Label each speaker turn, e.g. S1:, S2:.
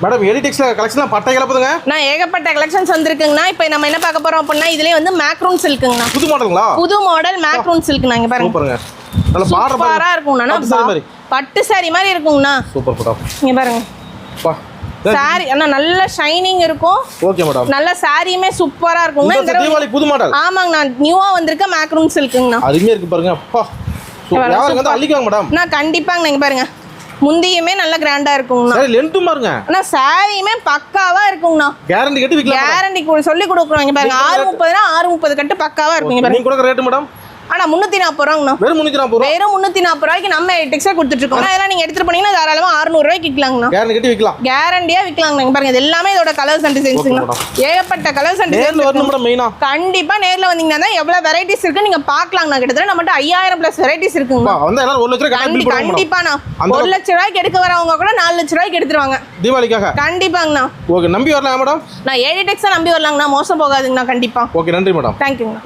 S1: Madam எடிடெக்ஸ்ல கலெக்ஷன்லாம் பட்டை கலப்புதுங்க.
S2: நான் ஏகப்பட்ட கலெக்ஷன்ஸ் வந்திருக்குங்கண்ணா. இப்போ நம்ம என்ன பார்க்க போறோம் அப்படின்னா இதுலயே வந்து மேக்ரூன் சில்க்குங்கண்ணா.
S1: புது மாடலுங்களா?
S2: புது மாடல் மேக்ரூன் சில்க்ண்ணா. இங்க பாருங்க.
S1: சூப்பருங்க. நல்ல பார்டர்
S2: சூப்பரா இருக்குங்கண்ணா. பட்டு சாரி மாதிரி இருக்குங்கண்ணா.
S1: சூப்பர் போடா.
S2: இங்க பாருங்க. பா சாரி அண்ணா நல்ல ஷைனிங் இருக்கும்.
S1: Okay madam.
S2: நல்ல சாரியுமே சூப்பரா இருக்குங்க.
S1: இந்த தீபாவளி புது மாடல்.
S2: ஆமாங்க நான் நியூவா வந்திருக்க மேக்ரூன் சில்க்குங்கண்ணா.
S1: அருமையா இருக்கு பாருங்க. அப்பா யாரும் வந்து அள்ளிக்குவாங்க மேடம்.
S2: நான் கண்டிப்பாங்க. இங்க பாருங்க முந்தியுமே நல்ல கிராண்டா இருக்குங்கண்ணா.
S1: சரி லென்த்தும் பாருங்க.
S2: அண்ணா சாரியுமே பக்காவா இருக்குங்கண்ணா.
S1: கேரண்டி கட்டி விக்கலாம்.
S2: கேரண்டி சொல்லி கொடுக்குறோம். இங்க பாருங்க 630 630 கட்டு பக்காவா இருக்குங்க பாருங்க.
S1: நீங்க கொடுக்குற ரேட் மேடம்?
S2: ஆனா 340 ரூபாங்கண்ணா.
S1: வெறும் 340 ரூபாய்.
S2: வெறும் 340 ரூபாய்க்கு நம்ம டெக்ஸ்டைல் கொடுத்துட்டு இருக்கோம். அதெல்லாம் நீங்க எடுத்துட்டு போனீங்கன்னா தாராளமா 600 ரூபாய்க்கு விக்கலாங்கண்ணா.
S1: கேரண்டி கட்டி விக்கலாம்.
S2: கேரண்டியா விக்கலாங்க. இங்க பாருங்க இது எல்லாமே இதோட கலர்ஸ் அண்ட் டிசைன்ஸ்ங்கண்ணா. ஏகப்பட்ட கலர்ஸ் அண்ட் டிசைன்ஸ்
S1: வரணும் மேடம் மெயினா.
S2: கண்டிப்பா நேர்ல வந்தீங்கன்னா தான் எவ்வளவு வெரைட்டிஸ் இருக்கு நீங்க பார்க்கலாம்ண்ணா. கிட்டத்தட்ட நம்மட்ட 5000 பிளஸ் வெரைட்டிஸ் இருக்குங்க.
S1: வந்து எல்லாரும் 1 லட்சம் கட்டி பில் பண்ணுவாங்க.
S2: கண்டிப்பாண்ணா. 1 லட்சம் ரூபாய்க்கு எடுக்க வரவங்க கூட 4 லட்சம் ரூபாய்க்கு எடுத்துருவாங்க
S1: தீபாவளிக்காக.
S2: கண்டிப்பாங்கண்ணா.
S1: ஓகே நம்பி வரலாம் மேடம்.
S2: நான் எடிடெக்ஸா நம்பி வரலாங்கண்ணா. மோசம் போகாதுங்கண்ணா. கண்டிப்பா.
S1: ஓகே நன்றி மேடம்.
S2: தேங்க்யூங்கண்ணா.